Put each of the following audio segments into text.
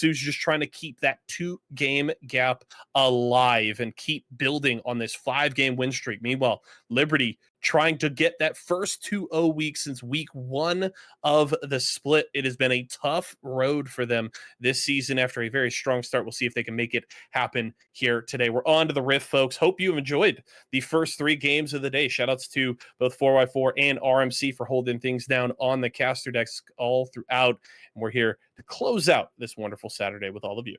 Fluxo's just trying to keep that 2-game gap alive and keep building on this 5-game win streak. Meanwhile, Liberty trying to get that first 2-0 week since week 1 of the split. It has been a tough road for them this season after a very strong start. We'll see if they can make it happen here today. We're on to the Rift, folks. Hope you have enjoyed the first 3 games of the day. Shoutouts to both 4x4 and RMC for holding things down on the caster decks all throughout. And we're here to close out this wonderful Saturday with all of you.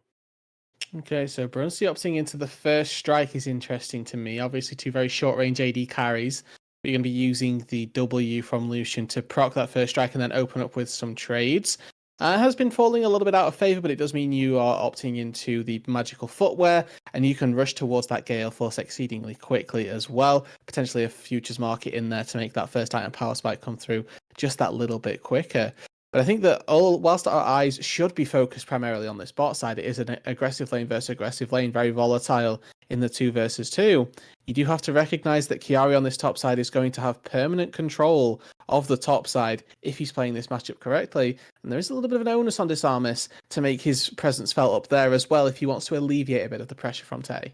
Okay, so Bruncy opting into the first strike is interesting to me. Obviously, 2 very short-range AD carries. But you're going to be using the W from Lucian to proc that first strike and then open up with some trades. It has been falling a little bit out of favor, but it does mean you are opting into the magical footwear, and you can rush towards that Gale Force exceedingly quickly as well. Potentially a futures market in there to make that first item power spike come through just that little bit quicker. But I think that whilst our eyes should be focused primarily on this bot side, it is an aggressive lane versus aggressive lane, very volatile in the 2 versus 2. You do have to recognize that Chiari on this top side is going to have permanent control of the top side if he's playing this matchup correctly. And there is a little bit of an onus on Disarmus to make his presence felt up there as well if he wants to alleviate a bit of the pressure from Tay.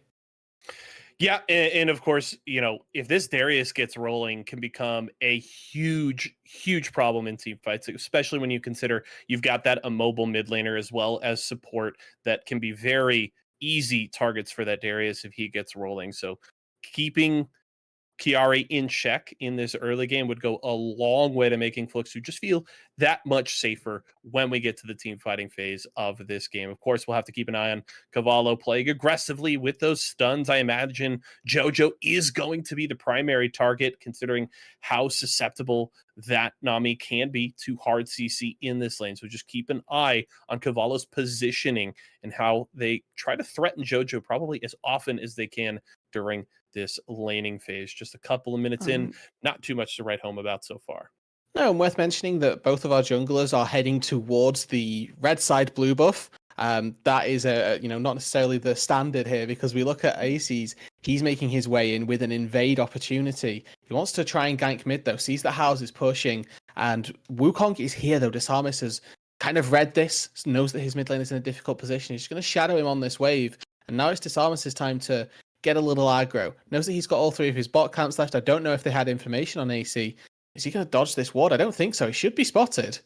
Yeah, and of course, if this Darius gets rolling, can become a huge, huge problem in team fights, especially when you consider you've got that immobile mid laner as well as support that can be very easy targets for that Darius if he gets rolling. So keeping Chiari in check in this early game would go a long way to making Fluxo just feel that much safer when we get to the team fighting phase of this game. Of course, we'll have to keep an eye on Cavallo playing aggressively with those stuns. I imagine Jojo is going to be the primary target, considering how susceptible that Nami can be to hard CC in this lane. So just keep an eye on Cavallo's positioning and how they try to threaten Jojo probably as often as they can during this laning phase. Just a couple of minutes in, not too much to write home about so far. No, and worth mentioning that both of our junglers are heading towards the red side blue buff. That is not necessarily the standard here, because we look at AC's, he's making his way in with an invade opportunity. He wants to try and gank mid though, sees the house is pushing, and Wukong is here though. Disarmus has kind of read this, knows that his mid lane is in a difficult position. He's going to shadow him on this wave, and now it's Disarmus' time to get a little aggro. Knows that he's got all 3 of his bot camps left. I don't know if they had information on AC. Is he going to dodge this ward? I don't think so. He should be spotted.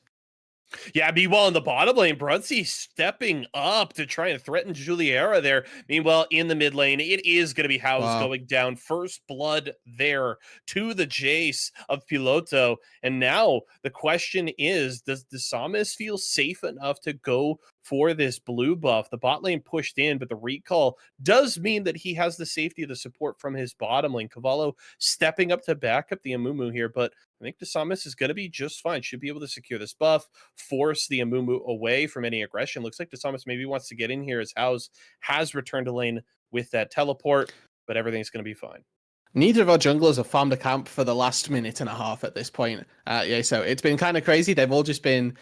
Yeah, meanwhile, in the bottom lane, Bruncy stepping up to try and threaten Juliera there. Meanwhile, in the mid lane, it is going to be House going down. First blood there to the Jace of Piloto. And now the question is, does Disarmus feel safe enough to go for this blue buff? The bot lane pushed in, but the recall does mean that he has the safety of the support from his bottom lane. Cavallo stepping up to back up the Amumu here, but I think Disarmus is going to be just fine. Should be able to secure this buff, force the Amumu away from any aggression. Looks like Disarmus maybe wants to get in here as House has returned to lane with that teleport, but everything's going to be fine. Neither of our junglers have farmed a camp for the last minute and a half at this point. So it's been kind of crazy. They've all just been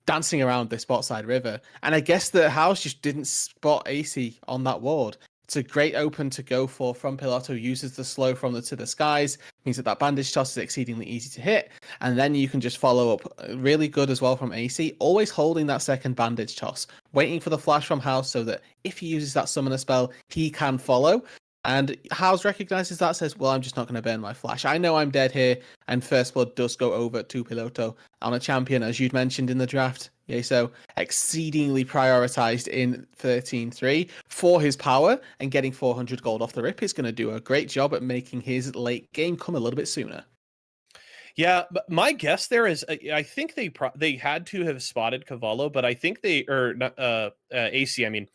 dancing around this bot side river. And I guess the House just didn't spot AC on that ward. It's a great open to go for from Pilato, uses the slow from the to the skies, means that bandage toss is exceedingly easy to hit, and then you can just follow up really good as well from AC, always holding that second bandage toss, waiting for the flash from House so that if he uses that summoner spell, he can follow. And House recognizes that, says, well, I'm just not going to burn my flash. I know I'm dead here, and First Blood does go over to Piloto on a champion, as you'd mentioned in the draft. Yeah, so exceedingly prioritized in 13-3 for his power, and getting 400 gold off the rip is going to do a great job at making his late game come a little bit sooner. Yeah, but my guess there is, I think they had to have spotted Cavallo, but I think AC. I mean,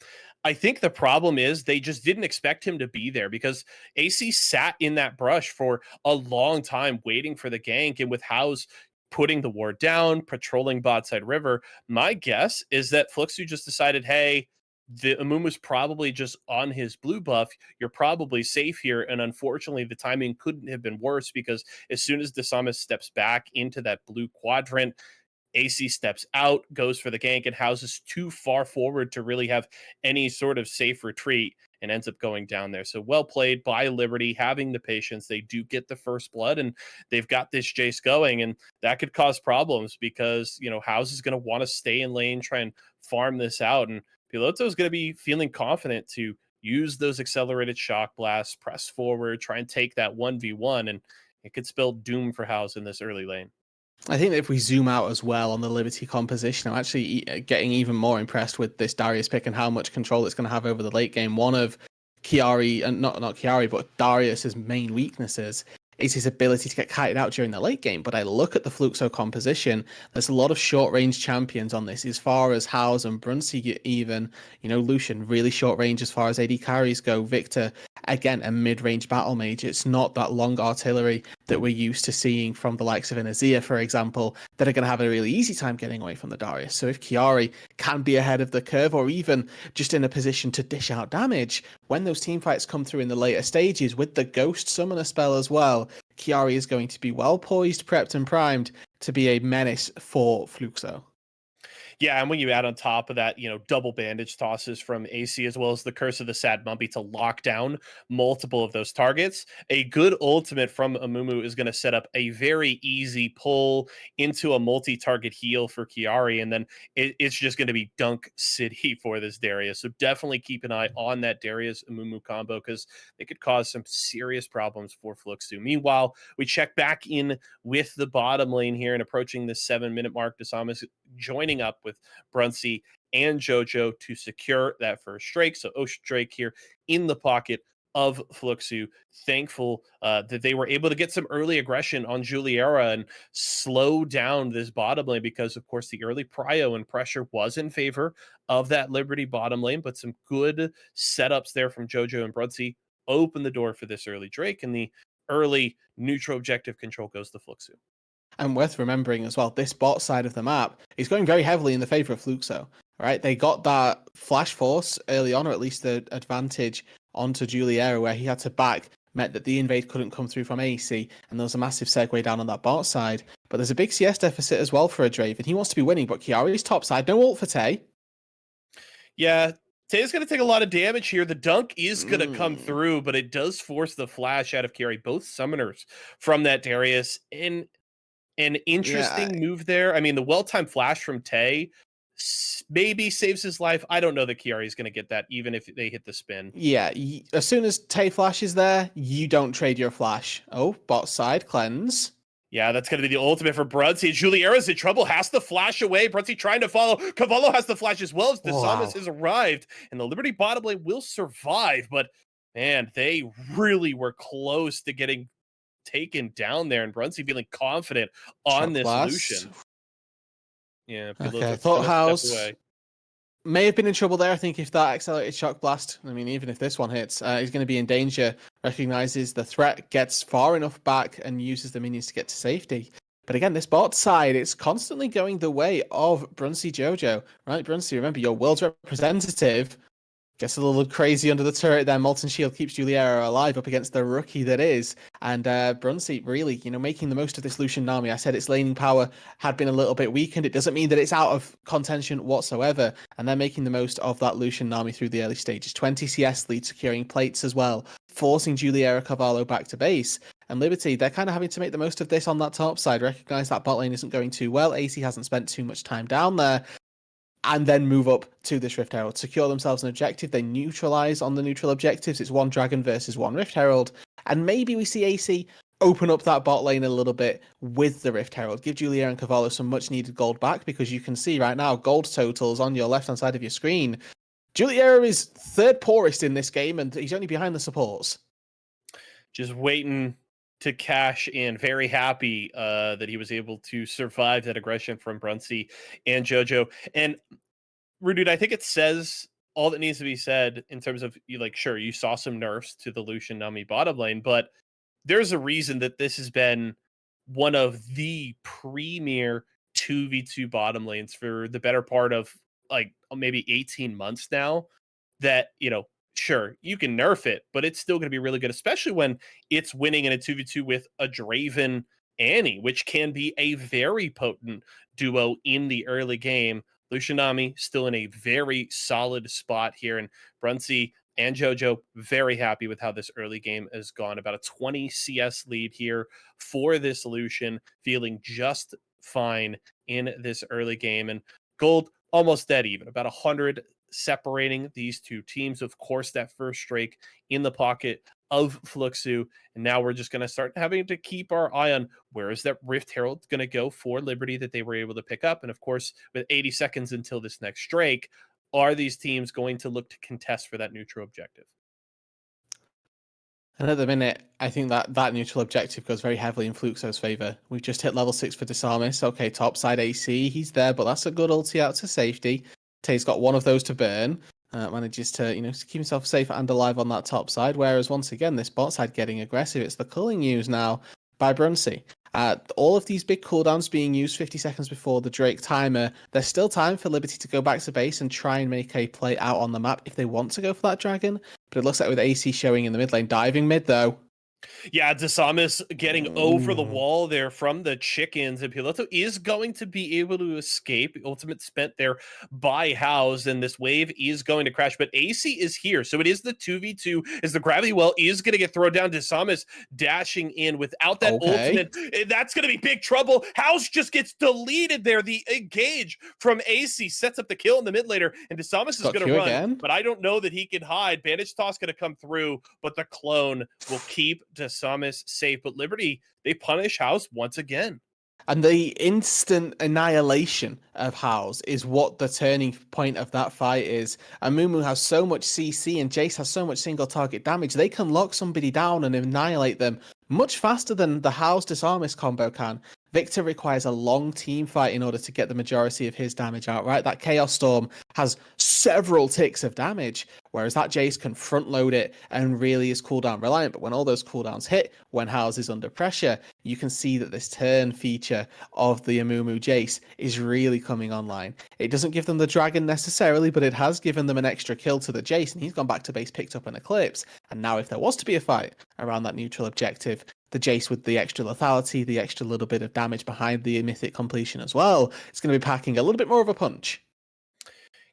I think the problem is they just didn't expect him to be there, because AC sat in that brush for a long time waiting for the gank, and with House putting the ward down, patrolling bot side river, my guess is that Fluxo just decided, hey, the Amumu's probably just on his blue buff. You're probably safe here. And unfortunately, the timing couldn't have been worse, because as soon as Disarmus steps back into that blue quadrant, AC steps out, goes for the gank, and House is too far forward to really have any sort of safe retreat, and ends up going down there. So well played by Liberty, having the patience. They do get the first blood, and they've got this Jace going, and that could cause problems, because House is going to want to stay in lane, try and farm this out. And Piloto is going to be feeling confident to use those accelerated shock blasts, press forward, try and take that 1v1, and it could spell doom for House in this early lane. I think that if we zoom out as well on the Liberty composition, I'm actually getting even more impressed with this Darius pick and how much control it's going to have over the late game. One of Chiari, and not Chiari, but Darius's main weaknesses is his ability to get kited out during the late game. But I look at the Fluxo composition, there's a lot of short range champions on this, as far as Howes and Brunsey even, Lucian, really short range as far as AD carries go. Victor, again, a mid range battle mage. It's not that long artillery that we're used to seeing from the likes of an Azir, for example, that are going to have a really easy time getting away from the Darius. So if Chiari can be ahead of the curve, or even just in a position to dish out damage, when those team fights come through in the later stages with the Ghost Summoner spell as well, Chiari is going to be well poised, prepped, and primed to be a menace for Fluxo. Yeah, and when you add on top of that, double bandage tosses from AC as well as the Curse of the Sad Mummy to lock down multiple of those targets, a good ultimate from Amumu is going to set up a very easy pull into a multi-target heal for Chiari, and then it's just going to be Dunk City for this Darius. So definitely keep an eye on that Darius Amumu combo because they could cause some serious problems for Fluxo. Meanwhile, we check back in with the bottom lane here and approaching the 7-minute mark. Dasama's joining up with Brunsey and JoJo to secure that first Drake. So Ocean Drake here in the pocket of Fluxo. Thankful that they were able to get some early aggression on Juliera and slow down this bottom lane because, of course, the early prio and pressure was in favor of that Liberty bottom lane, but some good setups there from JoJo and Brunsey open the door for this early Drake, and the early neutral objective control goes to Fluxo. And worth remembering as well, this bot side of the map is going very heavily in the favor of Fluxo. Right, they got that flash force early on, or at least the advantage onto Juliera, where he had to back, meant that the invade couldn't come through from AC, and there was a massive segue down on that bot side. But there's a big CS deficit as well for a Draven. He wants to be winning, but Chiari's top side, no ult for Tay. Yeah, Tay's going to take a lot of damage here. The dunk is going to come through, but it does force the flash out of Carry, both summoners from that Darius. And an interesting move there. I mean, the well-timed flash from Tay maybe saves his life. I don't know that Chiari is going to get that, even if they hit the spin. Yeah, as soon as Tay flash is there, you don't trade your flash. Oh, bot side cleanse. Yeah, that's going to be the ultimate for Brunsey. Juliera's in trouble, has to flash away. Brunsey trying to follow. Cavallo has the flash as well as Dasamas has arrived. And the Liberty bottom lane will survive. But, man, they really were close to getting taken down there. And Brunsey feeling confident on this Lucian. Yeah, okay, Thought House may have been in trouble there. I think if that accelerated shock blast, I mean, even if this one hits, he's going to be in danger. Recognizes the threat, gets far enough back, and uses the minions to get to safety. But again, this bot side, it's constantly going the way of Brunsey Jojo. Right, Brunsey, remember, your world's representative. Gets a little crazy under the turret there. Molten Shield keeps Juliera alive up against the rookie that is. And Brunsey really, making the most of this Lucian Nami. I said its laning power had been a little bit weakened. It doesn't mean that it's out of contention whatsoever. And they're making the most of that Lucian Nami through the early stages. 20 CS lead, securing plates as well, forcing Juliera Cavallo back to base. And Liberty, they're kind of having to make the most of this on that top side. Recognize that bot lane isn't going too well. AC hasn't spent too much time down there. And then move up to this Rift Herald, secure themselves an objective. They neutralize on the neutral objectives. It's one Dragon versus one Rift Herald. And maybe we see AC open up that bot lane a little bit with the Rift Herald. Give Juliera and Cavallo some much needed gold back, because you can see right now gold totals on your left-hand side of your screen. Juliera is third poorest in this game, and he's only behind the supports. Just waiting to cash in. Very happy that he was able to survive that aggression from Brunsey and JoJo. And Rudude, I think it says all that needs to be said in terms of, sure, you saw some nerfs to the Lucian Nami bottom lane, but there's a reason that this has been one of the premier 2v2 bottom lanes for the better part of maybe 18 months now. That, sure, you can nerf it, but it's still going to be really good, especially when it's winning in a 2v2 with a Draven Annie, which can be a very potent duo in the early game. Lucian Nami still in a very solid spot here, and Brunsey and JoJo very happy with how this early game has gone. About a 20 CS lead here for this Lucian, feeling just fine in this early game. And gold almost dead even, about 100 separating these two teams. Of course, that first strike in the pocket of Fluxo. And now we're just going to start having to keep our eye on where is that Rift Herald going to go for Liberty that they were able to pick up. And of course, with 80 seconds until this next strike, are these teams going to look to contest for that neutral objective? And at the minute, I think that neutral objective goes very heavily in Fluxo's favor. We've just hit level 6 for Disarmus. Okay, topside AC, he's there, but that's a good ulti out to safety. Tay's got one of those to burn. Manages to, keep himself safe and alive on that top side. Whereas once again, this bot side getting aggressive. It's the culling used now by Brunsey. All of these big cooldowns being used 50 seconds before the Drake timer. There's still time for Liberty to go back to base and try and make a play out on the map if they want to go for that dragon. But it looks like with AC showing in the mid lane, diving mid though. Yeah, Desamis getting over the wall there from the chickens, and Piloto is going to be able to escape. Ultimate spent there by House, and this wave is going to crash, but AC is here, so it is the 2v2 as the gravity well is going to get thrown down. Desamis dashing in without that ultimate. That's going to be big trouble. House just gets deleted there. The engage from AC sets up the kill in the mid laner, and Desamis is going to run, again, but I don't know that he can hide. Bandage toss going to come through, but the clone will keep Desamis safe. But Liberty, they punish House once again. And the instant annihilation of House is what the turning point of that fight is. And Mumu has so much CC and Jace has so much single target damage. They can lock somebody down and annihilate them much faster than the House Disarmus combo can. Victor requires a long team fight in order to get the majority of his damage out, right? That Chaos Storm has several ticks of damage, whereas that Jace can front load it and really is cooldown reliant. But when all those cooldowns hit, when House is under pressure, you can see that this turn feature of the Amumu Jace is really coming online. It doesn't give them the dragon necessarily, but it has given them an extra kill to the Jace, and he's gone back to base, picked up an Eclipse. And now if there was to be a fight around that neutral objective, the Jace with the extra lethality, the extra little bit of damage behind the mythic completion as well, it's going to be packing a little bit more of a punch.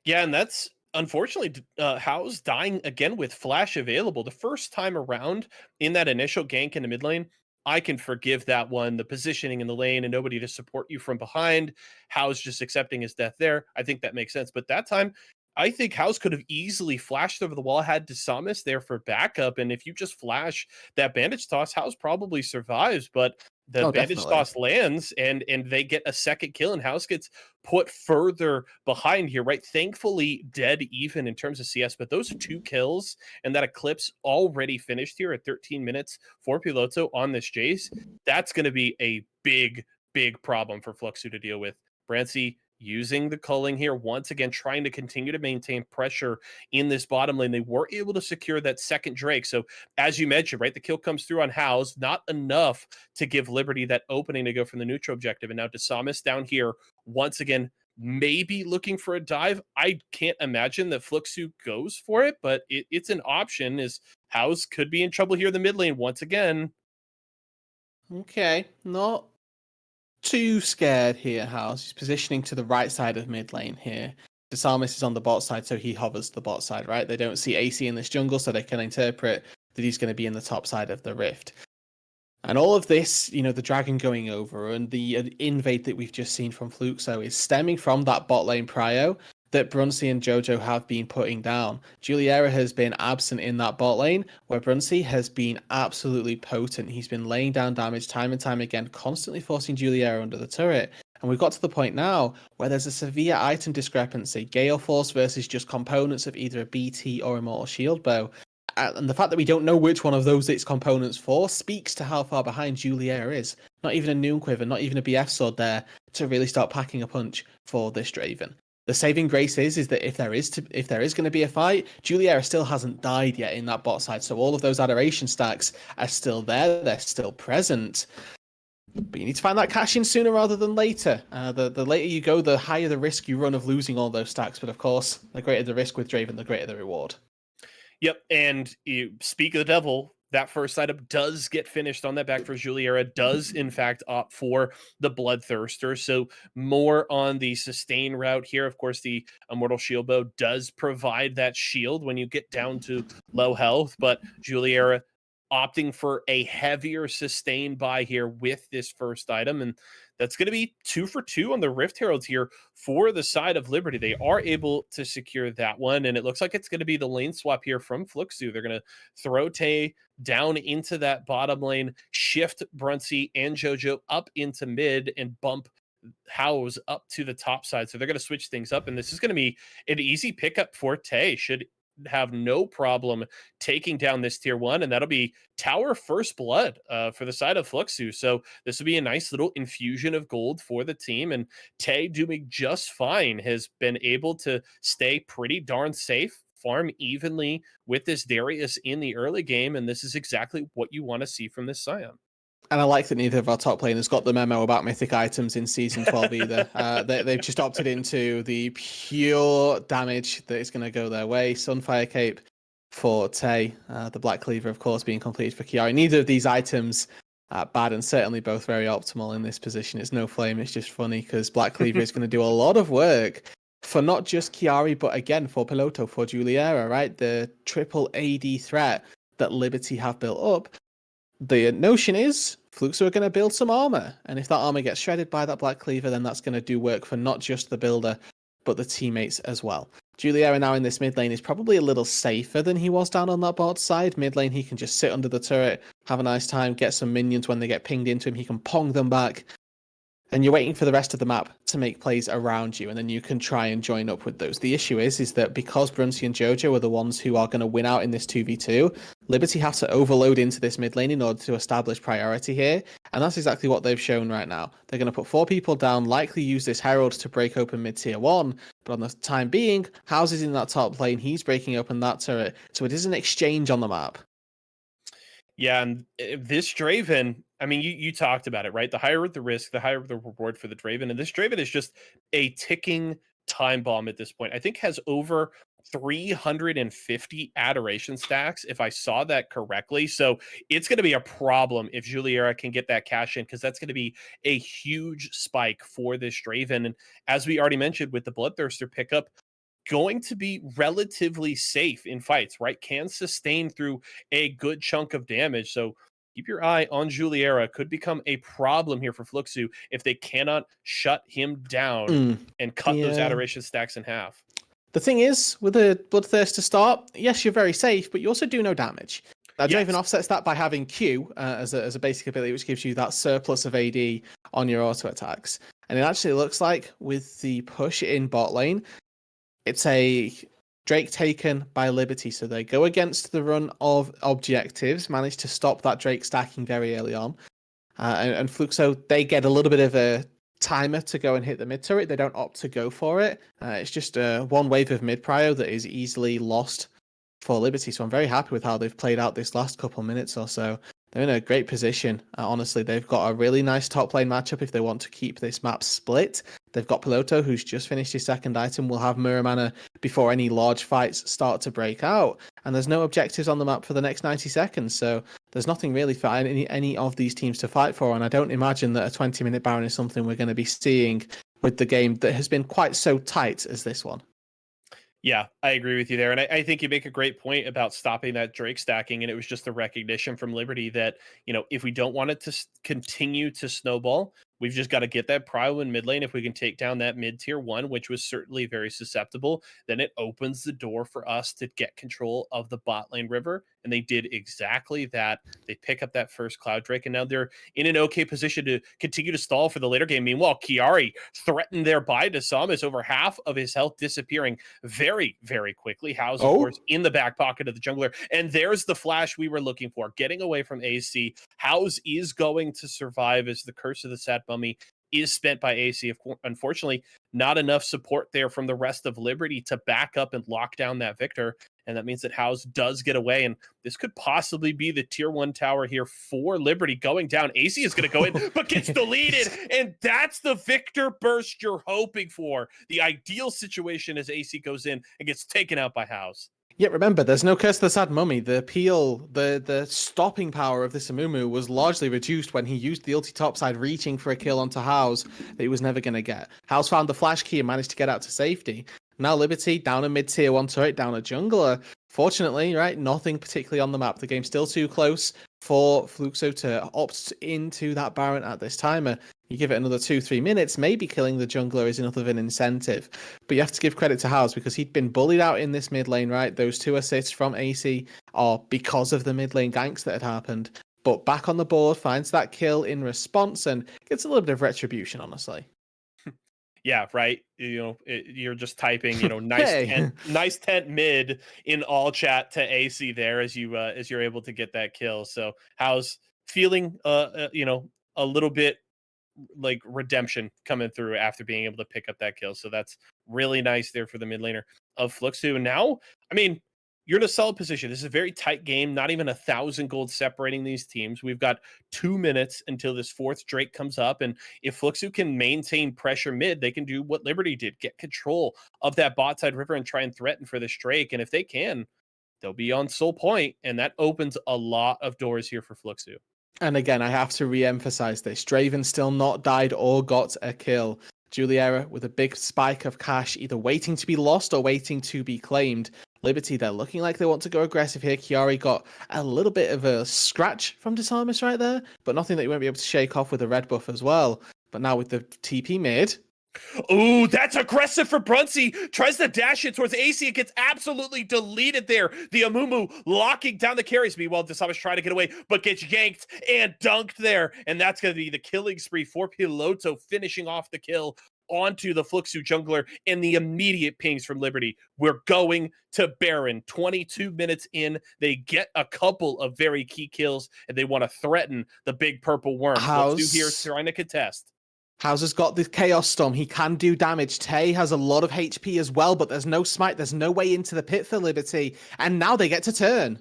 Yeah, and that's unfortunately House dying again with flash available. The first time around in that initial gank in the mid lane, I can forgive that one. The positioning in the lane and nobody to support you from behind. House just accepting his death there. I think that makes sense. But that time, I think House could have easily flashed over the wall, had Desamis there for backup. And if you just flash that bandage toss, House probably survives. But the bandage toss lands and they get a second kill, and House gets put further behind here, right? Thankfully, dead even in terms of CS, but those 2 kills and that Eclipse already finished here at 13 minutes for Piloto on this Jace, that's going to be a big, big problem for Fluxo to deal with. Brancy using the culling here once again, trying to continue to maintain pressure in this bottom lane. They were able to secure that second Drake. So as you mentioned, right, the kill comes through on House, not enough to give Liberty that opening to go from the neutral objective. And now Desamis down here once again, maybe looking for a dive. I can't imagine that Fluxo goes for it, but it's an option, as House could be in trouble here in the mid lane once again. Okay, not too scared here, House. He's positioning to the right side of mid lane here. Desamis is on the bot side, so he hovers the bot side, right? They don't see AC in this jungle, so they can interpret that he's going to be in the top side of the rift. And all of this, the dragon going over and the invade that we've just seen from Fluxo is stemming from that bot lane prio that Brunsey and Jojo have been putting down. Juliera has been absent in that bot lane, where Brunsey has been absolutely potent. He's been laying down damage time and time again, constantly forcing Juliera under the turret. And we've got to the point now where there's a severe item discrepancy. Gale Force versus just components of either a BT or Immortal Shield Bow. And the fact that we don't know which one of those it's components for speaks to how far behind Juliera is. Not even a Noon Quiver, not even a BF Sword there to really start packing a punch for this Draven. The saving grace is that if there is going to be a fight, Juliera still hasn't died yet in that bot side, so all of those adoration stacks are still there, they're still present. But you need to find that cash in sooner rather than later. The later you go, the higher the risk you run of losing all those stacks, but of course, the greater the risk with Draven, the greater the reward. Yep, and you speak of the devil, that first item does get finished on that back for Juliera, does in fact opt for the Bloodthirster. So more on the sustain route here. Of course, the Immortal Shield Bow does provide that shield when you get down to low health, but Juliera opting for a heavier sustain buy here with this first item. And that's going to be 2 for 2 on the Rift Heralds here for the side of Liberty. They are able to secure that one, and it looks like it's going to be the lane swap here from Fluxo. They're going to throw Tay down into that bottom lane, shift Brunsey and JoJo up into mid, and bump House up to the top side. So they're going to switch things up, and this is going to be an easy pickup for Tay. Should have no problem taking down this tier 1, and that'll be tower first blood for the side of Fluxo. So this will be a nice little infusion of gold for the team, and Tay, doing just fine, has been able to stay pretty darn safe, farm evenly with this Darius in the early game, and this is exactly what you want to see from this Scion. And I like that neither of our top laners got the memo about mythic items in Season 12 either. They've just opted into the pure damage that is going to go their way. Sunfire Cape for Tay, the Black Cleaver, of course, being completed for Kiari. Neither of these items are bad, and certainly both very optimal in this position. It's no flame, it's just funny because Black Cleaver is going to do a lot of work for not just Kiari, but again for Piloto, for Juliera, right? The triple AD threat that Liberty have built up. The notion is Fluxo are going to build some armor, and if that armor gets shredded by that Black Cleaver, then that's going to do work for not just the builder, but the teammates as well. Juliera now in this mid lane is probably a little safer than he was down on that bot side. Mid lane, he can just sit under the turret, have a nice time, get some minions when they get pinged into him, he can pong them back, and you're waiting for the rest of the map to make plays around you, and then you can try and join up with those. The issue is that because Brunsey and JoJo are the ones who are going to win out in this 2v2, Liberty have to overload into this mid lane in order to establish priority here, and that's exactly what they've shown right now. They're going to put 4 people down, likely use this Herald to break open mid-tier 1, but on the time being, House is in that top lane, he's breaking open that turret, so it is an exchange on the map. Yeah, and this Draven, I mean, you talked about it, right? The higher the risk, the higher the reward for the Draven. And this Draven is just a ticking time bomb at this point. I think has over 350 adoration stacks, if I saw that correctly. So it's going to be a problem if Juliera can get that cash in, because that's going to be a huge spike for this Draven. And as we already mentioned with the Bloodthirster pickup, going to be relatively safe in fights, right? Can sustain through a good chunk of damage. So keep your eye on Juliera. Could become a problem here for Fluxo if they cannot shut him down and cut those adoration stacks in half. The thing is, with a Bloodthirst to start, yes, you're very safe, but you also do no damage. Now, Draven offsets that by having Q as a basic ability, which gives you that surplus of AD on your auto attacks. And it actually looks like with the push in bot lane, it's a Drake taken by Liberty, so they go against the run of objectives, manage to stop that Drake stacking very early on. And Fluxo, they get a little bit of a timer to go and hit the mid turret. They don't opt to go for it. It's just one wave of mid prio that is easily lost for Liberty. So I'm very happy with how they've played out this last couple minutes or so. They're in a great position. Honestly, they've got a really nice top lane matchup if they want to keep this map split. They've got Piloto, who's just finished his second item, will have Mirror Mana before any large fights start to break out. And there's no objectives on the map for the next 90 seconds, so there's nothing really for any of these teams to fight for. And I don't imagine that a 20-minute Baron is something we're going to be seeing with the game that has been quite so tight as this one. Yeah, I agree with you there. And I think you make a great point about stopping that Drake stacking. And it was just the recognition from Liberty that, if we don't want it to continue to snowball, we've just got to get that prio in mid lane. If we can take down that mid tier 1, which was certainly very susceptible, then it opens the door for us to get control of the bot lane river. And they did exactly that. They pick up that first Cloud Drake, and now they're in an okay position to continue to stall for the later game. Meanwhile, Kiari threatened thereby to Samus, over half of his health disappearing very, very quickly. House, of course, in the back pocket of the jungler. And there's the flash we were looking for, getting away from AC. House is going to survive as the curse of the Sad Mummy is spent by AC. Unfortunately, not enough support there from the rest of Liberty to back up and lock down that Victor. And that means that House does get away. And this could possibly be the tier 1 tower here for Liberty going down. AC is going to go in, but gets deleted. And that's the Victor burst you're hoping for. The ideal situation as AC goes in and gets taken out by House. Yeah, remember, there's no curse of the Sad Mummy. The peel, the stopping power of this Amumu was largely reduced when he used the ulti topside, reaching for a kill onto House that he was never going to get. House found the flash key and managed to get out to safety. Now Liberty down a mid-tier 1 turret, down a jungler. Fortunately, right, nothing particularly on the map. The game's still too close for Fluxo to opt into that Baron at this timer. You give it another 2-3 minutes, maybe killing the jungler is enough of an incentive. But you have to give credit to House because he'd been bullied out in this mid lane, right? Those 2 assists from AC are because of the mid lane ganks that had happened. But back on the board, finds that kill in response and gets a little bit of retribution, honestly. Yeah, right. You're just typing, Hey. nice tent mid in all chat to AC there as you're able to get that kill. So how's feeling, a little bit like redemption coming through after being able to pick up that kill. So that's really nice there for the mid laner of Fluxo. And now, I mean, you're in a solid position. This is a very tight game, not even 1,000 gold separating these teams. We've got 2 minutes until this fourth Drake comes up. And if Fluxo can maintain pressure mid, they can do what Liberty did, get control of that bot side river and try and threaten for this Drake. And if they can, they'll be on Soul Point. And that opens a lot of doors here for Fluxo. And again, I have to re-emphasize this. Draven still not died or got a kill. Juliera with a big spike of cash, either waiting to be lost or waiting to be claimed. Liberty, they're looking like they want to go aggressive here. Kiari got a little bit of a scratch from Disarmus right there, but nothing that you won't be able to shake off with a red buff as well. But now with the TP mid, Ooh, that's aggressive for Brunsey. Tries to dash it towards AC. It gets absolutely deleted there. The Amumu locking down the carries. Meanwhile, Disarmus trying to get away, but gets yanked and dunked there. And that's going to be the killing spree for Piloto, finishing off the kill onto the Fluxo jungler, and the immediate pings from Liberty. We're going to Baron. 22 minutes in, they get a couple of very key kills, and they want to threaten the big purple worm. Fluxo here trying to contest. Hauser's got the Chaos Storm. He can do damage. Tay has a lot of HP as well, but there's no smite. There's no way into the pit for Liberty. And now they get to turn.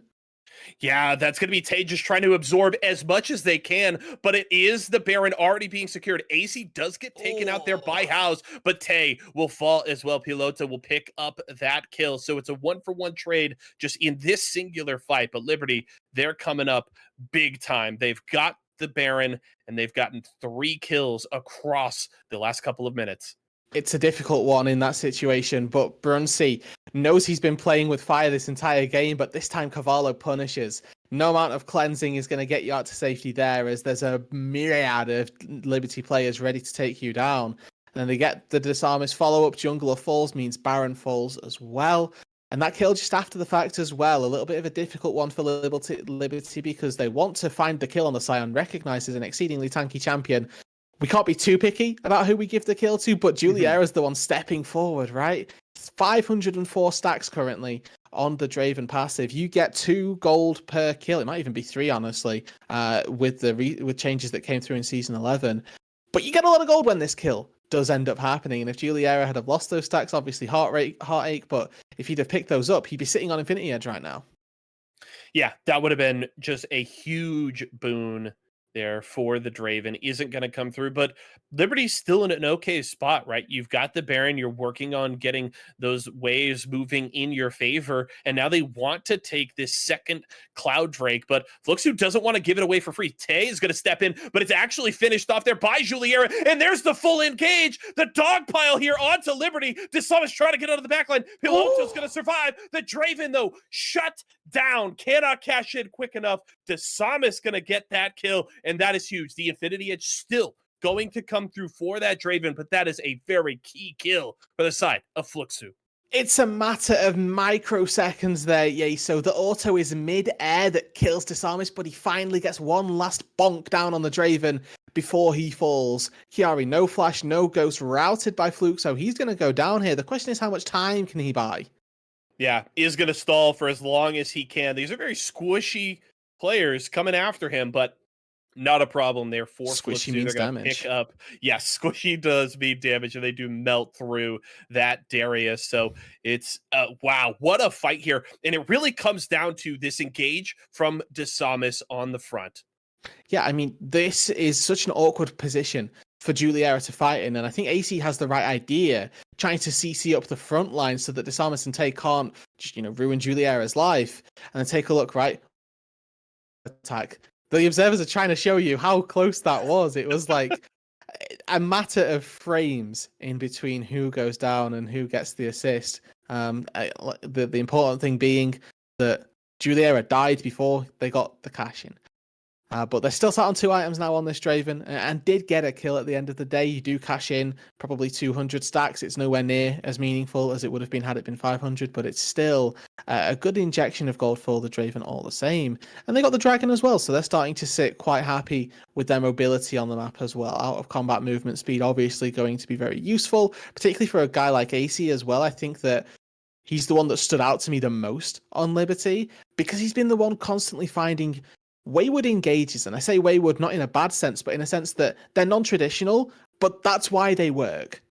Yeah, that's going to be Tay just trying to absorb as much as they can, but it is the Baron already being secured. AC does get taken out there by House, but Tay will fall as well. Piloto will pick up that kill. So it's a 1-for-1 trade just in this singular fight, but Liberty, they're coming up big time. They've got the Baron, and they've gotten 3 kills across the last couple of minutes. It's a difficult one in that situation, but Brunsey knows he's been playing with fire this entire game, but this time Cavallo punishes. No amount of cleansing is going to get you out to safety there, as there's a myriad of Liberty players ready to take you down. And then they get the Disarmus follow-up. Jungler falls means Baron falls as well. And that kill just after the fact as well, a little bit of a difficult one for Liberty because they want to find the kill on the Scion, recognized as an exceedingly tanky champion. We can't be too picky about who we give the kill to, but Juliera's the one stepping forward, right? It's 504 stacks currently on the Draven passive. You get 2 gold per kill. It might even be 3, honestly, with changes that came through in Season 11. But you get a lot of gold when this kill does end up happening. And if Juliera had have lost those stacks, obviously heartache, but if he'd have picked those up, he'd be sitting on Infinity Edge right now. Yeah, that would have been just a huge boon there for the Draven. Isn't going to come through, but Liberty's still in an okay spot, right? You've got the Baron, you're working on getting those waves moving in your favor, and now they want to take this second Cloud Drake, but Fluxo doesn't want to give it away for free. Tay is going to step in, but it's actually finished off there by Juliera, and there's the full engage. The dog pile here onto Liberty. Disarmus trying to get out of the backline. Piloto's going to survive. The Draven, though, shut down. Cannot cash in quick enough. Disarmus going to get that kill, and that is huge. The Infinity Edge still going to come through for that Draven, but that is a very key kill for the side of Fluxo. It's a matter of microseconds there, yay. So the auto is mid-air that kills Disarmus, but he finally gets one last bonk down on the Draven before he falls. Kiari, no flash, no ghost, routed by Fluxo. He's going to go down here. The question is, how much time can he buy? Yeah, is going to stall for as long as he can. These are very squishy players coming after him, but not a problem there for Squishy Fluxo. means They're going to damage. pick up. Yes, squishy does mean damage, and they do melt through that Darius. So it's, wow, what a fight here. And it really comes down to this engage from Disarmus on the front. Yeah, I mean, this is such an awkward position for Juliera to fight in, and I think AC has the right idea, trying to CC up the front line so that Disarmus and Tay can't just, ruin Juliera's life. And then take a look, right? Attack. The observers are trying to show you how close that was. It was like a matter of frames in between who goes down and who gets the assist. The important thing being that Juliera died before they got the cash in. But they're still sat on 2 items now on this Draven, and did get a kill at the end of the day. You do cash in probably 200 stacks. It's nowhere near as meaningful as it would have been had it been 500, but it's still a good injection of gold for the Draven all the same. And they got the Dragon as well, so they're starting to sit quite happy with their mobility on the map as well. Out of combat movement speed, obviously going to be very useful, particularly for a guy like AC as well. I think that he's the one that stood out to me the most on Liberty, because he's been the one constantly finding wayward engages. And I say wayward not in a bad sense, but in a sense that they're non-traditional, but that's why they work.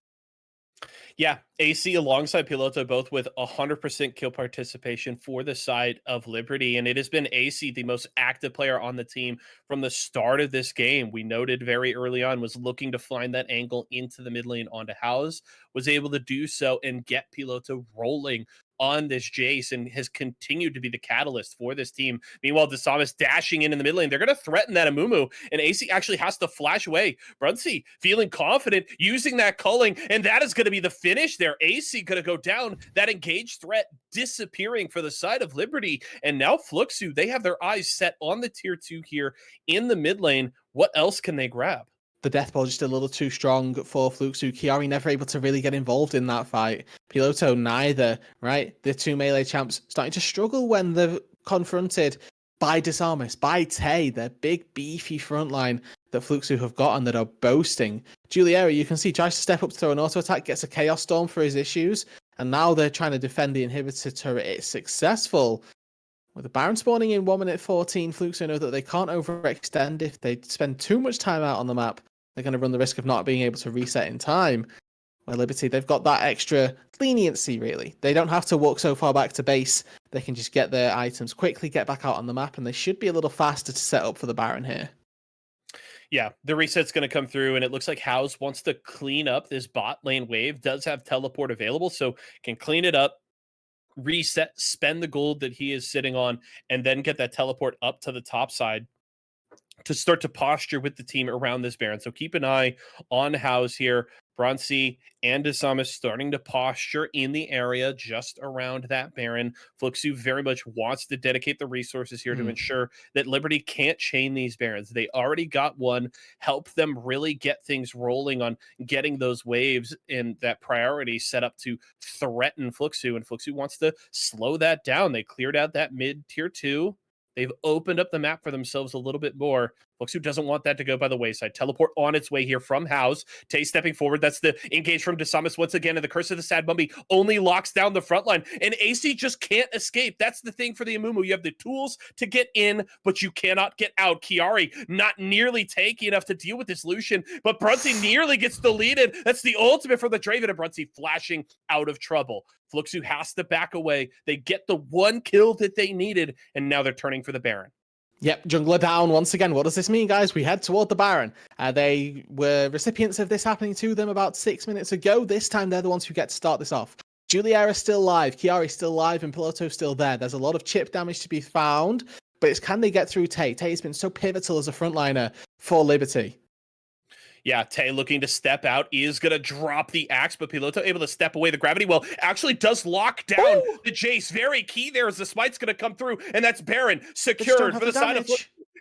Yeah, AC alongside Piloto, both with 100% kill participation for the side of Liberty. And it has been AC, the most active player on the team from the start of this game. We noted very early on was looking to find that angle into the mid lane onto House, was able to do so and get Piloto rolling on this Jace, and has continued to be the catalyst for this team. Meanwhile, Desamas dashing in the mid lane. They're going to threaten that Amumu, and AC actually has to flash away. Brunsey feeling confident, using that culling, and that is going to be the finish there. AC going to go down. That engaged threat disappearing for the side of Liberty, and now Fluxo, they have their eyes set on the tier 2 here in the mid lane. What else can they grab? The death ball just a little too strong for Fluxo. Kiari never able to really get involved in that fight. Piloto neither, right? The two melee champs starting to struggle when they're confronted by Desamas, by Tay, their big beefy frontline that Fluxo have got and that are boasting. Juliera, you can see, tries to step up to throw an auto attack, gets a Chaos Storm for his issues, and now they're trying to defend the inhibitor turret. It's successful. With the Baron spawning in 1 minute 14, Fluxo know that they can't overextend. If they spend too much time out on the map, they're going to run the risk of not being able to reset in time. Where Liberty, they've got that extra leniency, really. They don't have to walk so far back to base. They can just get their items quickly, get back out on the map, and they should be a little faster to set up for the Baron here. Yeah, the reset's going to come through, and it looks like House wants to clean up this bot lane wave. Does have teleport available, so can clean it up, reset, spend the gold that he is sitting on, and then get that teleport up to the top side to start to posture with the team around this Baron. So keep an eye on House here. Bronzy and Desamas starting to posture in the area just around that Baron. Fluxo very much wants to dedicate the resources here to ensure that Liberty can't chain these Barons. They already got one. Help them really get things rolling on getting those waves and that priority set up to threaten Fluxo. And Fluxo wants to slow that down. They cleared out that mid tier 2. They've opened up the map for themselves a little bit more. Fluxo doesn't want that to go by the wayside. Teleport on its way here from House. Tay stepping forward. That's the engage from Desamas once again. And the Curse of the Sad Mummy only locks down the front line. And AC just can't escape. That's the thing for the Amumu. You have the tools to get in, but you cannot get out. Kiari not nearly tanky enough to deal with this Lucian, but Brunsey nearly gets deleted. That's the ultimate for the Draven, and Brunsey flashing out of trouble. Fluxo has to back away. They get the one kill that they needed, and now they're turning for the Baron. Yep, jungler down once again. What does this mean, guys? We head toward the Baron. They were recipients of this happening to them about 6 minutes ago. This time, they're the ones who get to start this off. Juliera's still live, Kiari's still live, and Piloto's still there. There's a lot of chip damage to be found, but it's can they get through Tay? Tay has been so pivotal as a frontliner for Liberty. Yeah, Tay looking to step out, is going to drop the axe, but Piloto able to step away. The gravity well actually does lock down the Jace. Very key there as the smite's going to come through, and that's Baron secured for the side of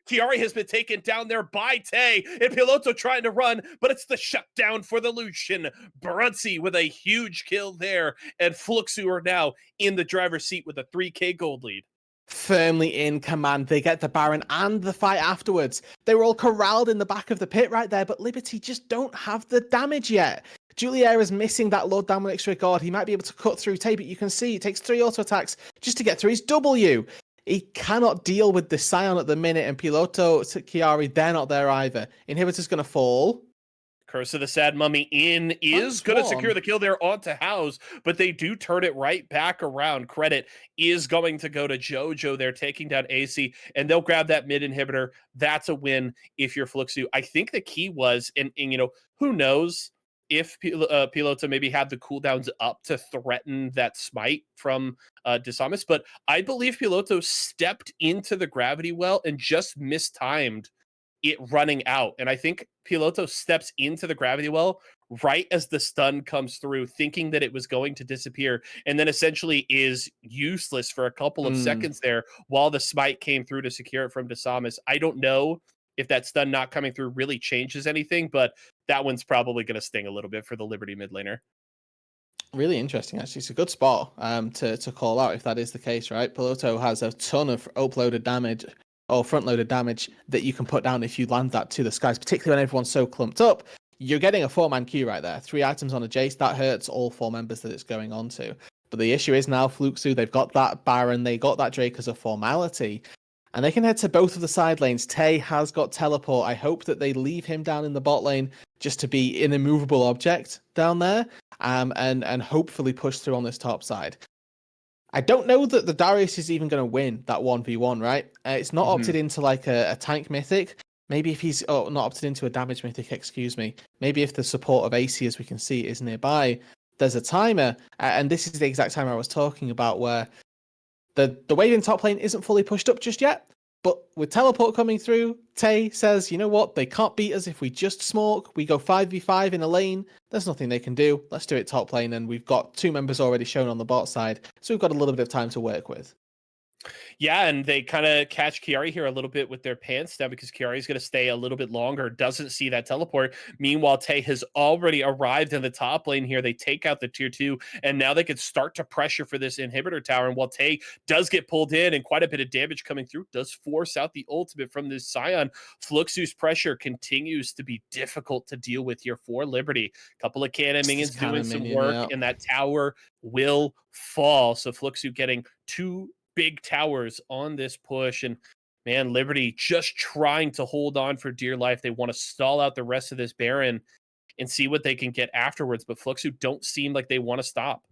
Kiari has been taken down there by Tay, and Piloto trying to run, but it's the shutdown for the Lucian. Brunsey with a huge kill there, and Fluxo are now in the driver's seat with a 3K gold lead. Firmly in command. They get the Baron and the fight afterwards. They were all corralled in the back of the pit right there, but Liberty just don't have the damage yet. Juliera's missing that low down with extra guard. He might be able to cut through Tay, but you can see it takes 3 auto attacks just to get through his W. He cannot deal with the Scion at the minute, and Piloto, Kiari, they're not there either. Inhibitor's going to fall. Curse of the Sad Mummy in is going to secure the kill there onto House, but they do turn it right back around. Credit is going to go to Jojo. They're taking down AC, and they'll grab that mid inhibitor. That's a win if you're Fluxo. I think the key was, and you know, who knows if Piloto maybe had the cooldowns up to threaten that smite from Desamas, but I believe Piloto stepped into the gravity well and just mistimed it running out. And I think Piloto steps into the gravity well right as the stun comes through, thinking that it was going to disappear, and then essentially is useless for a couple of Mm. seconds there while the smite came through to secure it from Desamas. I don't know if that stun not coming through really changes anything, but that one's probably going to sting a little bit for the Liberty mid laner. Really interesting, actually. It's a good spot to call out if that is the case, right? Piloto has a ton of uploaded damage or front loaded damage that you can put down if you land that to the skies, particularly when everyone's so clumped up. You're getting a 4-man queue right there. 3 items on a Jace, that hurts all 4 members that it's going on to. But the issue is now Fluxo, they've got that Baron, they got that Drake as a formality. And they can head to both of the side lanes. Tay has got teleport. I hope that they leave him down in the bot lane just to be an immovable object down there, and hopefully push through on this top side. I don't know that the Darius is even going to win that 1v1, right? It's not opted into like a tank mythic. Maybe if he's not opted into a damage mythic, excuse me. Maybe if the support of AC, as we can see, is nearby, there's a timer. And this is the exact timer I was talking about where the wave in top lane isn't fully pushed up just yet. But with teleport coming through, Tay says, you know what? They can't beat us if we just smoke. We go 5v5 in a lane. There's nothing they can do. Let's do it top lane. And we've got 2 members already shown on the bot side. So we've got a little bit of time to work with. Yeah, and they kind of catch Kiari here a little bit with their pants down because Kiari's going to stay a little bit longer, doesn't see that teleport. Meanwhile, Tay has already arrived in the top lane here. They take out the tier 2, and now they can start to pressure for this inhibitor tower. And while Tay does get pulled in and quite a bit of damage coming through, does force out the ultimate from this Scion, Fluxo's pressure continues to be difficult to deal with here for Liberty. A couple of cannon minions doing some work, and that tower will fall. So Fluxo getting 2 big towers on this push, and man, Liberty just trying to hold on for dear life. They want to stall out the rest of this Baron and see what they can get afterwards, but Fluxo don't seem like they want to stop.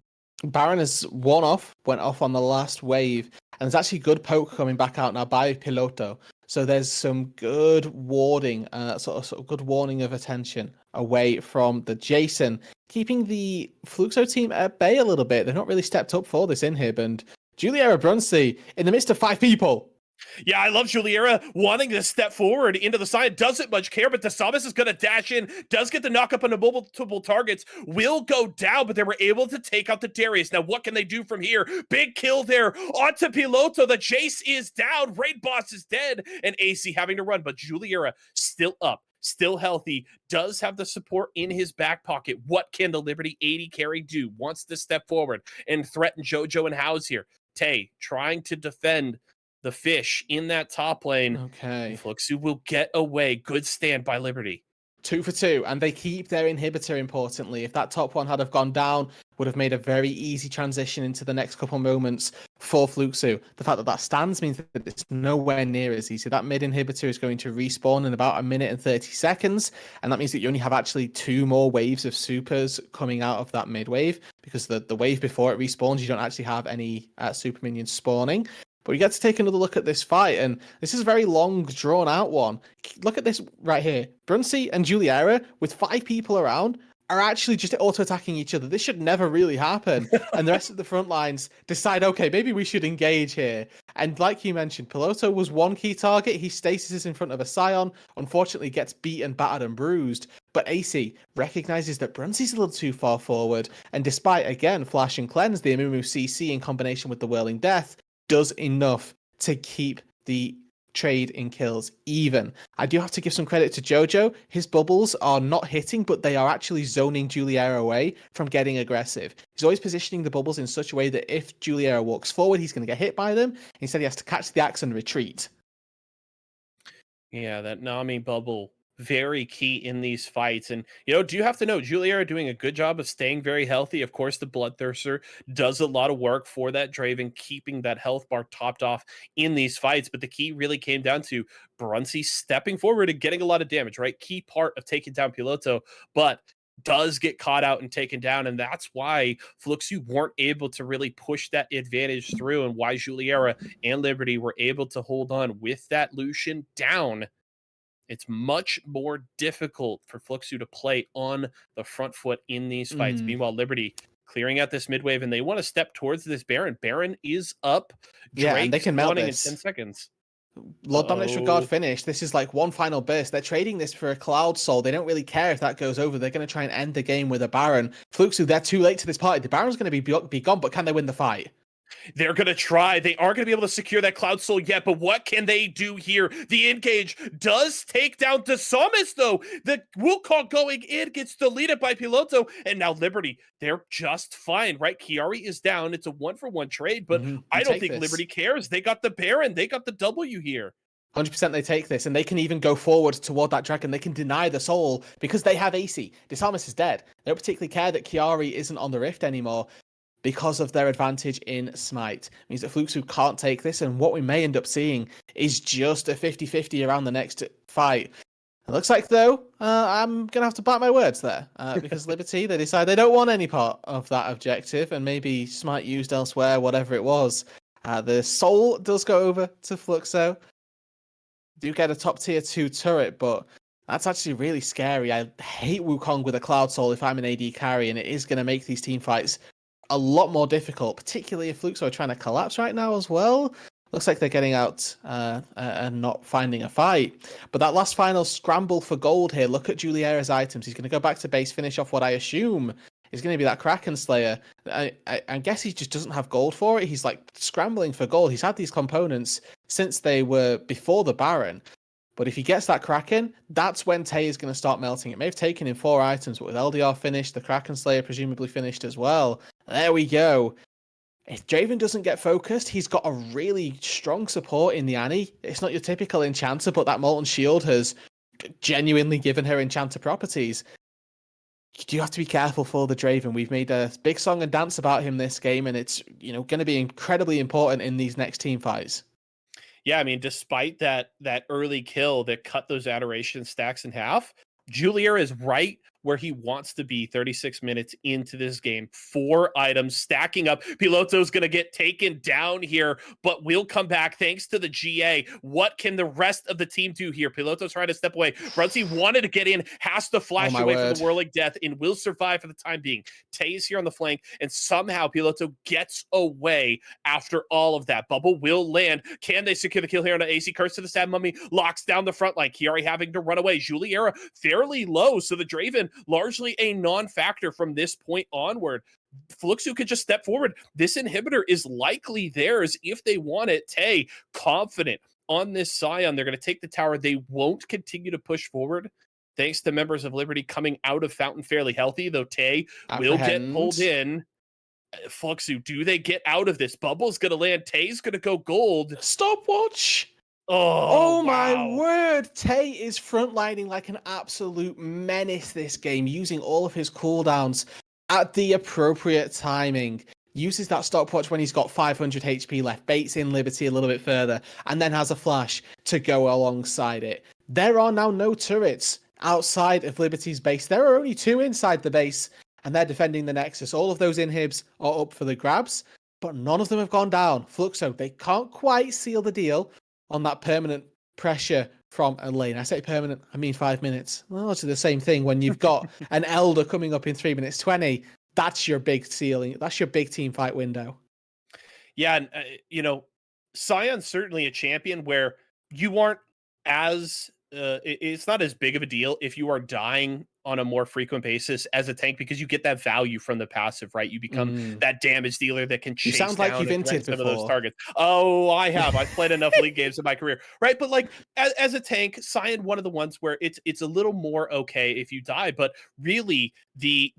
Baron has went off on the last wave, and there's actually good poke coming back out now by Piloto. So there's some good warding, sort of good warning of attention away from the Jason, keeping the Fluxo team at bay a little bit. They're not really stepped up for this inhib, and Juliera Brunsey in the midst of 5 people. Yeah, I love Juliera wanting to step forward into the side. Doesn't much care, but Desamas is going to dash in. Does get the knock up on the multiple targets. Will go down, but they were able to take out the Darius. Now, what can they do from here? Big kill there onto Piloto. The Jace is down. Raid Boss is dead. And AC having to run, but Juliera still up. Still healthy, does have the support in his back pocket. What can the Liberty 80 carry do? Wants to step forward and threaten JoJo and House here. Tay trying to defend the fish in that top lane. Okay. Fluxo will get away. Good stand by Liberty. 2 for 2, and they keep their inhibitor importantly. If that top one had have gone down, would have made a very easy transition into the next couple moments for Fluxo. The fact that that stands means that it's nowhere near as easy. That mid inhibitor is going to respawn in about 1 minute and 30 seconds, and that means that you only have actually 2 more waves of supers coming out of that mid wave, because the wave before it respawns, you don't actually have any super minions spawning. But we get to take another look at this fight, and this is a very long, drawn-out one. Look at this right here. Brunsey and Juliera, with 5 people around, are actually just auto-attacking each other. This should never really happen. And the rest of the front lines decide, okay, maybe we should engage here. And like you mentioned, Piloto was one key target. He stasis in front of a Scion, unfortunately gets beaten, battered, and bruised. But AC recognizes that Brunsey's a little too far forward, and despite, again, Flash and Cleanse, the Amumu CC in combination with the Whirling Death, does enough to keep the trade in kills even. I do have to give some credit to JoJo. His bubbles are not hitting, but they are actually zoning Juliera away from getting aggressive. He's always positioning the bubbles in such a way that if Juliera walks forward, he's going to get hit by them. Instead, he has to catch the axe and retreat. Yeah, that Nami bubble, very key in these fights. And, you know, do you have to know, Juliera doing a good job of staying very healthy. Of course, the Bloodthirster does a lot of work for that Draven, keeping that health bar topped off in these fights. But the key really came down to Brunsey stepping forward and getting a lot of damage, right? Key part of taking down Piloto, but does get caught out and taken down. And that's why Fluxo weren't able to really push that advantage through, and why Juliera and Liberty were able to hold on with that Lucian down. It's much more difficult for Fluxo to play on the front foot in these fights. Meanwhile, Liberty clearing out this mid wave, and they want to step towards this Baron. Baron is up. Yeah, and they Drake can melt spawning in this. 10 seconds. Lord Dominate's Regard Oh, finished. This is like one final burst. They're trading this for a Cloud Soul. They don't really care if that goes over. They're going to try and end the game with a Baron. Fluxo, they're too late to this party. The Baron's going to be gone, but can they win the fight? they're going to try. They aren't going to be able to secure that Cloud Soul yet, but what can they do here? The engage does take down Desamis, though. The Wukong going in gets deleted by Piloto, and now Liberty, they're just fine, right? Chiari is down. It's a 1-for-1 trade, but I don't think Liberty cares. They got the Baron. They got the W here. 100% they take this, and they can even go forward toward that dragon. They can deny the soul because they have AC. Desamis is dead. They don't particularly care that Chiari isn't on the Rift anymore because of their advantage in Smite. It means that Fluxo can't take this, and what we may end up seeing is just a 50-50 around the next fight. It looks like, though, I'm going to have to bite my words there, because Liberty, they decide they don't want any part of that objective, and maybe Smite used elsewhere, whatever it was. The soul does go over to Fluxo. Do get a top tier 2 turret, but that's actually really scary. I hate Wukong with a Cloud Soul if I'm an AD carry, and it is going to make these team fights a lot more difficult, particularly if Fluxo are trying to collapse right now as well. Looks like they're getting out and not finding a fight. But that last final scramble for gold here, look at Juliera's items. He's going to go back to base, finish off what I assume is going to be that Kraken Slayer. I guess he just doesn't have gold for it. He's like scrambling for gold. He's had these components since they were before the Baron. But if he gets that Kraken, that's when Tay is going to start melting. It may have taken him 4 items, but with LDR finished, the Kraken Slayer presumably finished as well. There we go. If Draven doesn't get focused, he's got a really strong support in the Annie. It's not your typical enchanter, but that Molten Shield has genuinely given her enchanter properties. You have to be careful for the Draven. We've made a big song and dance about him this game, and it's going to be incredibly important in these next team fights. Yeah, I mean, despite that early kill that cut those adoration stacks in half, Juliera is right where he wants to be 36 minutes into this game. 4 items stacking up. Piloto's going to get taken down here, but we'll come back thanks to the GA. What can the rest of the team do here? Piloto's trying to step away. Brunzy wanted to get in, has to flash away from the Whirling Death, and will survive for the time being. Tay is here on the flank, and somehow Piloto gets away after all of that. Bubble will land. Can they secure the kill here on an AC? Curse to the Stab Mummy locks down the front line. Chiari having to run away. Juliera fairly low, so the Draven largely a non-factor from this point onward. Fluxo could just step forward. This inhibitor is likely theirs if they want it. Tay, confident on this Scion. They're going to take the tower. They won't continue to push forward, thanks to members of Liberty coming out of Fountain fairly healthy, though Tay will get pulled in. Fluxo, do they get out of this? Bubble's going to land. Tay's going to go gold. Stopwatch! Oh, my word. Tay is frontlining like an absolute menace this game, using all of his cooldowns at the appropriate timing. Uses that stopwatch when he's got 500 HP left, baits in Liberty a little bit further, and then has a flash to go alongside it. There are now no turrets outside of Liberty's base. There are only 2 inside the base, and they're defending the Nexus. All of those inhibs are up for the grabs, but none of them have gone down. Fluxo, they can't quite seal the deal on that permanent pressure from a lane. I say permanent, I mean 5 minutes. Well, it's the same thing when you've got an Elder coming up in 3 minutes 20. That's your big ceiling. That's your big team fight window. Yeah, and Scion's certainly a champion where you aren't as it's not as big of a deal if you are dying on a more frequent basis as a tank, because you get that value from the passive, right? You become that damage dealer that can chase down like you've inted some of those targets. Oh, I have. I've played enough league games in my career, right? But like as a tank, Scion, one of the ones where it's a little more okay if you die, but really the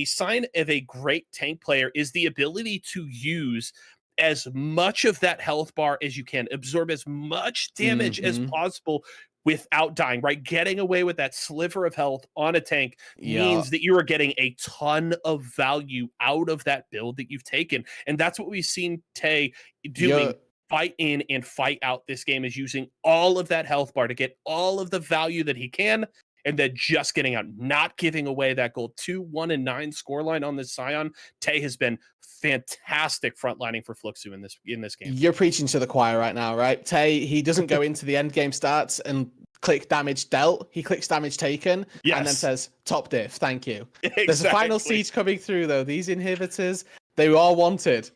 sign of a great tank player is the ability to use as much of that health bar as you can, absorb as much damage as possible without dying, right? Getting away with that sliver of health on a tank means that you are getting a ton of value out of that build that you've taken. And that's what we've seen Tay doing. Fight in and fight out this game, is using all of that health bar to get all of the value that he can, and then just getting out, not giving away that gold. 2-1 and 9 scoreline on this Scion. Tay has been fantastic frontlining for Fluxo in this game. You're preaching to the choir right now, right? Tay, he doesn't go into the end game stats and click damage dealt. He clicks damage taken and then says top diff, thank you. Exactly. There's a final siege coming through though. These inhibitors, they are wanted.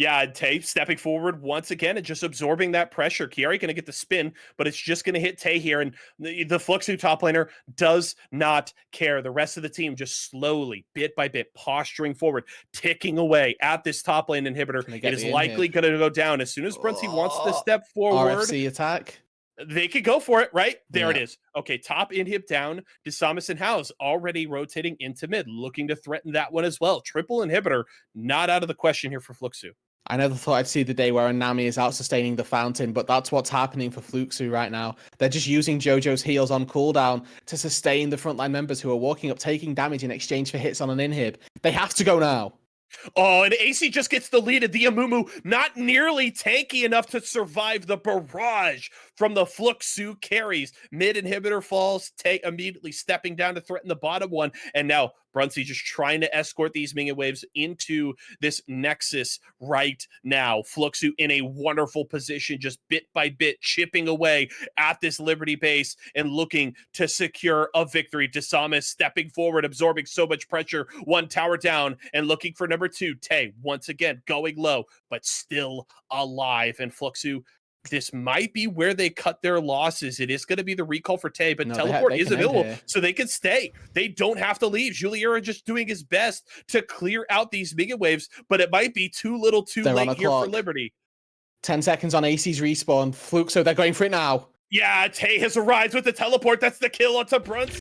Yeah, Tay stepping forward once again and just absorbing that pressure. Kiari going to get the spin, but it's just going to hit Tay here. And the Fluxo top laner does not care. The rest of the team just slowly, bit by bit, posturing forward, ticking away at this top lane inhibitor. It is likely going to go down. As soon as Brunsey wants to step forward, RFC attack. they could go for it, right? There Yeah. it is. Okay, top inhib down. DeSamus and House already rotating into mid, looking to threaten that one as well. Triple inhibitor, not out of the question here for Fluxo. I never thought I'd see the day where a Nami is out sustaining the fountain, but that's what's happening for Fluxo right now. They're just using JoJo's heals on cooldown to sustain the frontline members who are walking up, taking damage in exchange for hits on an inhib. They have to go now. Oh, and AC just gets the lead. The Amumu not nearly tanky enough to survive the barrage from the Fluxo carries. Mid inhibitor falls, Tay immediately stepping down to threaten the bottom one. And now Brunsey just trying to escort these minion waves into this Nexus right now. Fluxo in a wonderful position, just bit by bit, chipping away at this Liberty base and looking to secure a victory. DeSamus stepping forward, absorbing so much pressure. One tower down and looking for number two. Tay once again going low, but still alive. And Fluxo, this might be where they cut their losses. It is going to be the recall for Tay, but teleport is available, so they can stay. They don't have to leave. Juliera just doing his best to clear out these mega waves, but it might be too little too late here for Liberty. 10 seconds on AC's respawn. Fluxo, they're going for it now. Yeah, Tay has arrived with the teleport. That's the kill onto Bruns.